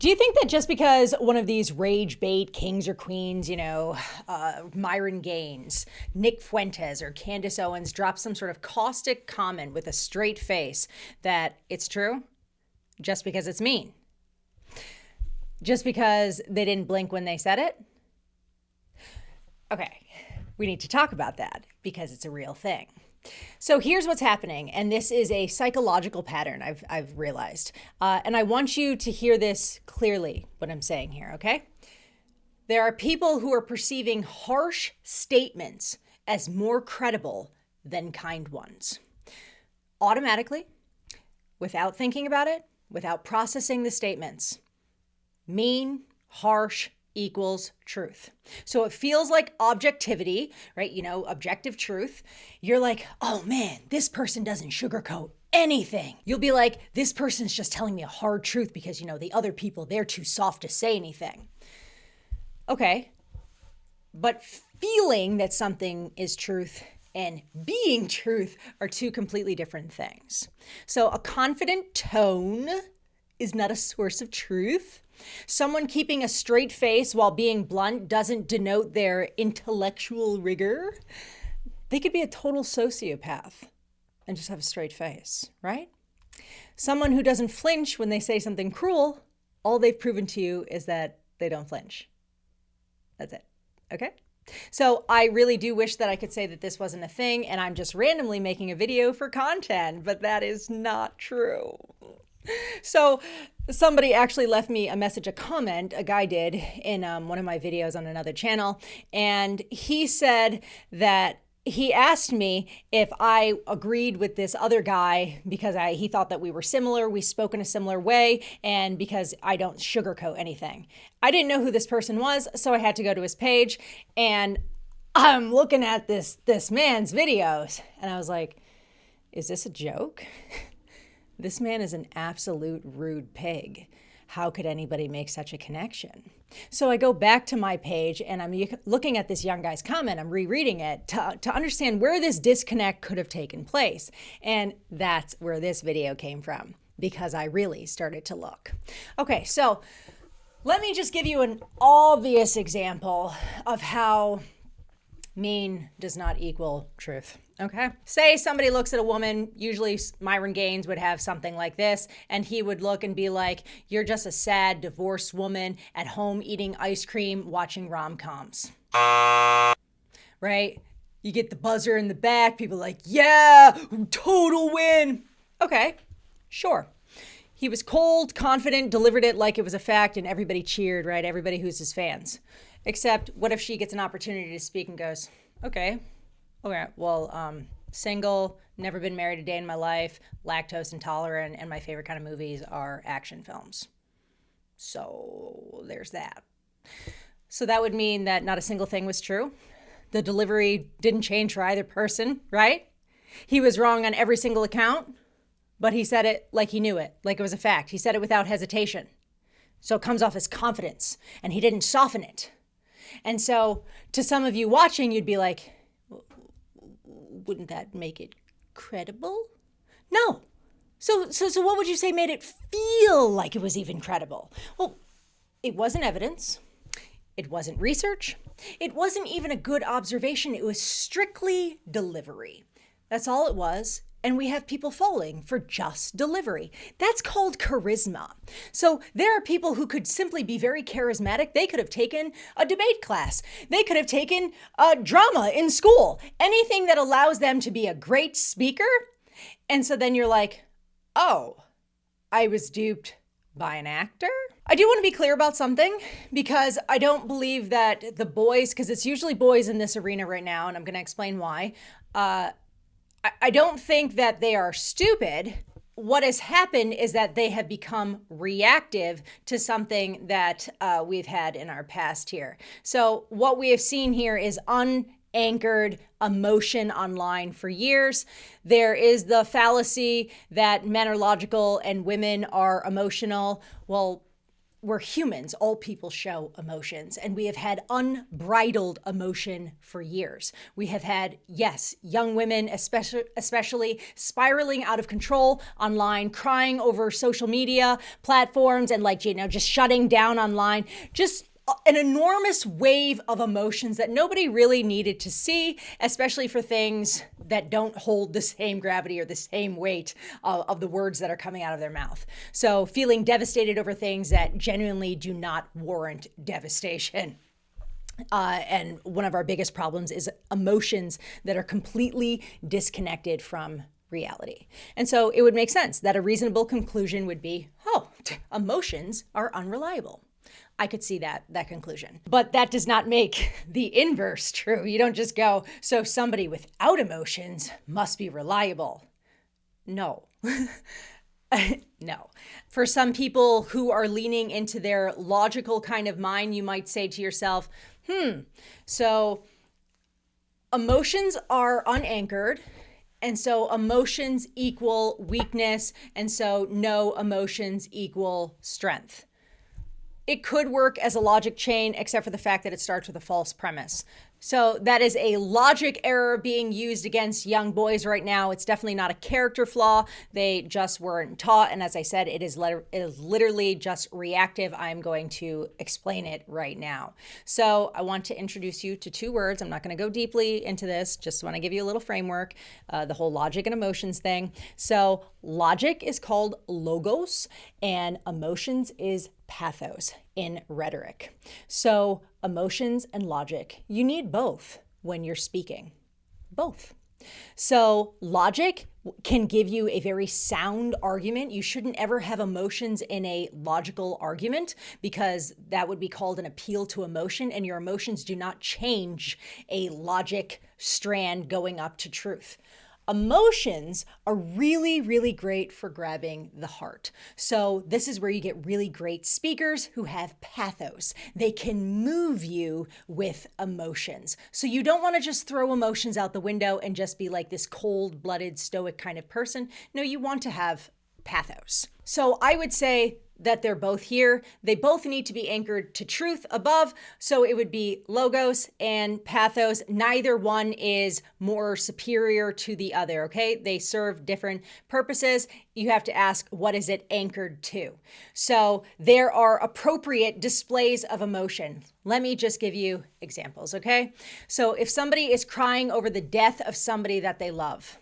Do you think that just because one of these rage bait kings or queens, Myron Gaines, Nick Fuentes, or Candace Owens drops some sort of caustic comment with a straight face that it's true? Just because it's mean? Just because they didn't blink when they said it? Okay, we need to talk about that because it's a real thing. So here's what's happening, and this is a psychological pattern I've realized. And I want you to hear this clearly, what I'm saying here, okay? There are people who are perceiving harsh statements as more credible than kind ones. Automatically, without thinking about it, without processing the statements. Mean, harsh, equals truth. So it feels like objectivity, right? Objective truth. You're like, oh man, this person doesn't sugarcoat anything. You'll be like, this person's just telling me a hard truth because, the other people, they're too soft to say anything. Okay. But feeling that something is truth and being truth are two completely different things. So a confident tone is not a source of truth. Someone keeping a straight face while being blunt doesn't denote their intellectual rigor. They could be a total sociopath and just have a straight face, right? Someone who doesn't flinch when they say something cruel, all they've proven to you is that they don't flinch. That's it. Okay? So I really do wish that I could say that this wasn't a thing and I'm just randomly making a video for content, but that is not true. So somebody actually left me a comment, a guy did, in one of my videos on another channel. And he said that he asked me if I agreed with this other guy because he thought that we were similar, we spoke in a similar way, and because I don't sugarcoat anything. I didn't know who this person was, so I had to go to his page, and I'm looking at this man's videos, and I was like, is this a joke? This man is an absolute rude pig. How could anybody make such a connection? So I go back to my page and I'm looking at this young guy's comment. I'm rereading it to understand where this disconnect could have taken place. And that's where this video came from because I really started to look. Okay, so let me just give you an obvious example of how mean does not equal truth. Okay. Say somebody looks at a woman, usually Myron Gaines would have something like this, and he would look and be like, you're just a sad divorced woman at home eating ice cream, watching rom-coms. Right? You get the buzzer in the back, people are like, yeah, total win. Okay, sure. He was cold, confident, delivered it like it was a fact, and everybody cheered, right? Everybody who's his fans. Except, what if she gets an opportunity to speak and goes, okay, well, single, never been married a day in my life, lactose intolerant, and my favorite kind of movies are action films. So there's that. So that would mean that not a single thing was true. The delivery didn't change for either person, right? He was wrong on every single account, but he said it like he knew it, like it was a fact. He said it without hesitation. So it comes off as confidence, and he didn't soften it. And so to some of you watching, you'd be like, wouldn't that make it credible? No. So what would you say made it feel like it was even credible? Well, it wasn't evidence. It wasn't research. It wasn't even a good observation. It was strictly delivery. That's all it was. And we have people falling for just delivery. That's called charisma. So there are people who could simply be very charismatic. They could have taken a debate class. They could have taken drama in school. Anything that allows them to be a great speaker. And so then you're like, oh, I was duped by an actor? I do want to be clear about something because I don't believe that the boys, because it's usually boys in this arena right now, and I'm going to explain why. I don't think that they are stupid. What has happened is that they have become reactive to something that we've had in our past here. So what we have seen here is unanchored emotion online for years. There is the fallacy that men are logical and women are emotional. Well, we're humans. All people show emotions, and we have had unbridled emotion for years. We have had, yes, young women, especially spiraling out of control online, crying over social media platforms and just shutting down online. Just an enormous wave of emotions that nobody really needed to see, especially for things that don't hold the same gravity or the same weight of the words that are coming out of their mouth. So feeling devastated over things that genuinely do not warrant devastation. And one of our biggest problems is emotions that are completely disconnected from reality. And so it would make sense that a reasonable conclusion would be, emotions are unreliable. I could see that conclusion. But that does not make the inverse true. You don't just go, so somebody without emotions must be reliable. No. No. For some people who are leaning into their logical kind of mind, you might say to yourself, so emotions are unanchored. And so emotions equal weakness. And so no emotions equal strength. It could work as a logic chain, except for the fact that it starts with a false premise. So that is a logic error being used against young boys right now. It's definitely not a character flaw. They just weren't taught. And as I said, it is literally just reactive. I'm going to explain it right now. So I want to introduce you to two words. I'm not going to go deeply into this. Just want to give you a little framework, the whole logic and emotions thing. So logic is called logos and emotions is pathos in rhetoric. So emotions and logic, you need both when you're speaking. Both. So logic can give you a very sound argument. You shouldn't ever have emotions in a logical argument because that would be called an appeal to emotion, and your emotions do not change a logic strand going up to truth. Emotions are really, really great for grabbing the heart. So this is where you get really great speakers who have pathos. They can move you with emotions. So you don't want to just throw emotions out the window and just be like this cold-blooded, stoic kind of person. No, you want to have pathos. So I would say that they're both here. They both need to be anchored to truth above. So it would be logos and pathos. Neither one is more superior to the other, okay? They serve different purposes. You have to ask, what is it anchored to? So there are appropriate displays of emotion. Let me just give you examples, okay? So if somebody is crying over the death of somebody that they love,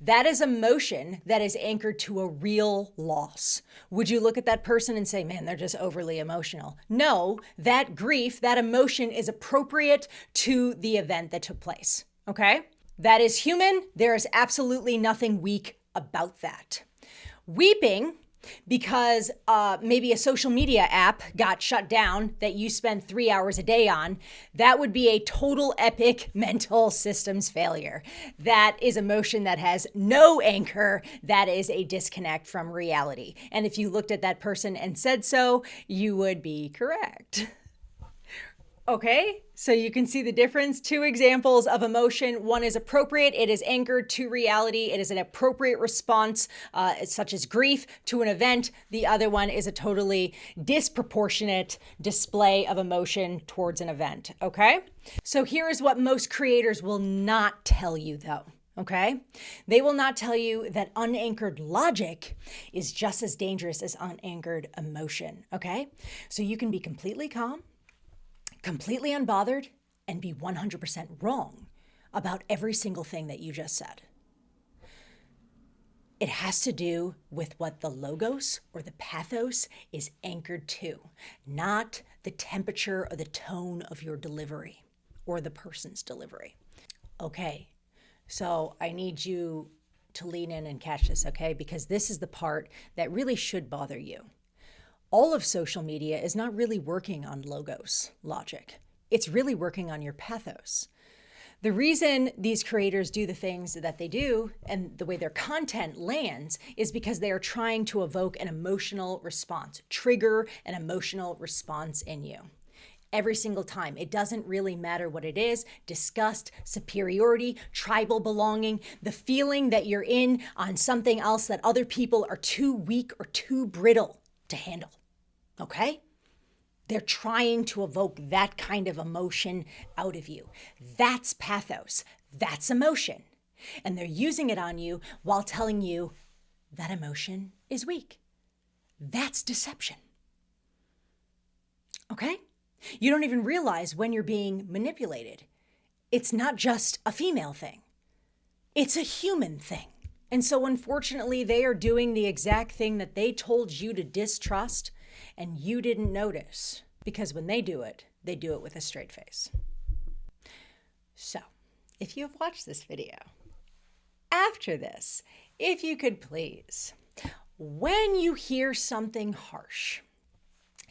that is emotion that is anchored to a real loss. Would you look at that person and say, man, they're just overly emotional? No, that grief, that emotion is appropriate to the event that took place, okay? That is human. There is absolutely nothing weak about that. Weeping because maybe a social media app got shut down that you spend 3 hours a day on, that would be a total epic mental systems failure. That is emotion that has no anchor. That is a disconnect from reality. And if you looked at that person and said so, you would be correct. Okay, so you can see the difference. Two examples of emotion. One is appropriate. It is anchored to reality. It is an appropriate response, such as grief, to an event. The other one is a totally disproportionate display of emotion towards an event. Okay, so here is what most creators will not tell you, though. Okay, they will not tell you that unanchored logic is just as dangerous as unanchored emotion. Okay, so you can be completely calm, completely unbothered, and be 100% wrong about every single thing that you just said. It has to do with what the logos or the pathos is anchored to, not the temperature or the tone of your delivery or the person's delivery. Okay, so I need you to lean in and catch this, okay? Because this is the part that really should bother you. All of social media is not really working on logos logic. It's really working on your pathos. The reason these creators do the things that they do and the way their content lands is because they are trying to evoke an emotional response, trigger an emotional response in you. Every single time. It doesn't really matter what it is. Disgust, superiority, tribal belonging, the feeling that you're in on something else that other people are too weak or too brittle to handle. Okay? They're trying to evoke that kind of emotion out of you. That's pathos. That's emotion. And they're using it on you while telling you that emotion is weak. That's deception. Okay? You don't even realize when you're being manipulated. It's not just a female thing. It's a human thing. And so unfortunately, they are doing the exact thing that they told you to distrust and you didn't notice. Because when they do it with a straight face. So, if you have watched this video, after this, if you could please, when you hear something harsh,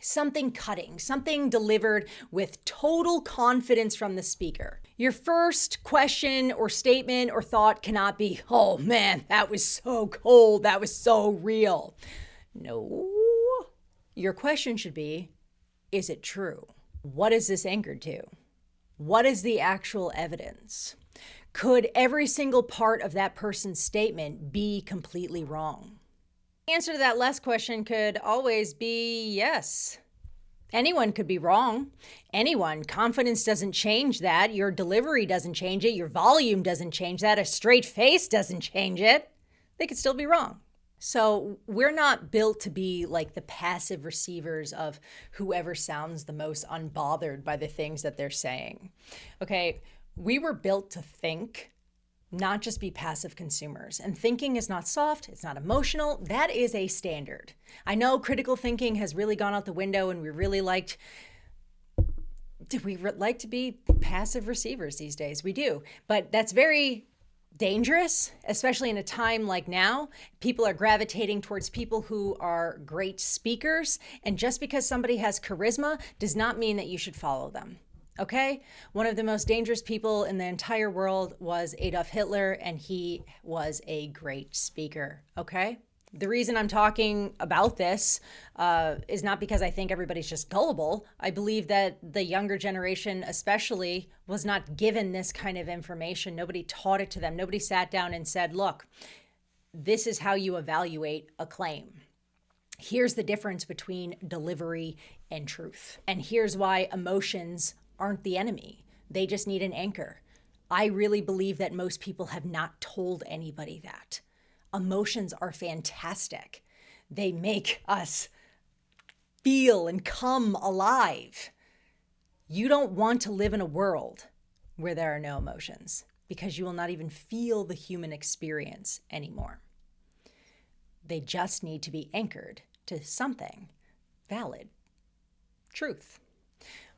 something cutting, something delivered with total confidence from the speaker, your first question or statement or thought cannot be, oh man, that was so cold, that was so real. No. Your question should be, is it true? What is this anchored to? What is the actual evidence? Could every single part of that person's statement be completely wrong? The answer to that last question could always be yes. Anyone could be wrong. Anyone. Confidence doesn't change that. Your delivery doesn't change it. Your volume doesn't change that. A straight face doesn't change it. They could still be wrong. So we're not built to be like the passive receivers of whoever sounds the most unbothered by the things that they're saying. Okay, we were built to think, not just be passive consumers. And thinking is not soft, it's not emotional. That is a standard. I know critical thinking has really gone out the window and we like to be passive receivers these days? We do, but that's very dangerous, especially in a time like now. People are gravitating towards people who are great speakers. And just because somebody has charisma does not mean that you should follow them. Okay? One of the most dangerous people in the entire world was Adolf Hitler, and he was a great speaker. Okay? The reason I'm talking about this is not because I think everybody's just gullible. I believe that the younger generation especially was not given this kind of information. Nobody taught it to them. Nobody sat down and said, look, this is how you evaluate a claim. Here's the difference between delivery and truth. And here's why emotions aren't the enemy. They just need an anchor. I really believe that most people have not told anybody that. Emotions are fantastic. They make us feel and come alive. You don't want to live in a world where there are no emotions because you will not even feel the human experience anymore. They just need to be anchored to something valid, truth.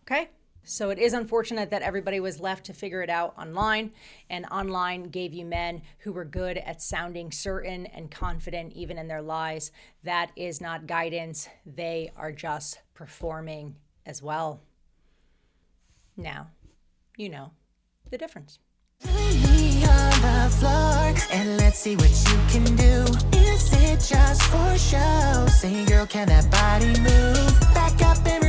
Okay? So it is unfortunate that everybody was left to figure it out online, and online gave you men who were good at sounding certain and confident even in their lies. That is not guidance. They are just performing as well. Now, you know the difference. Me on the floor, and let's see what you can do. Is it just for show? Say, girl, can that body move? Back up and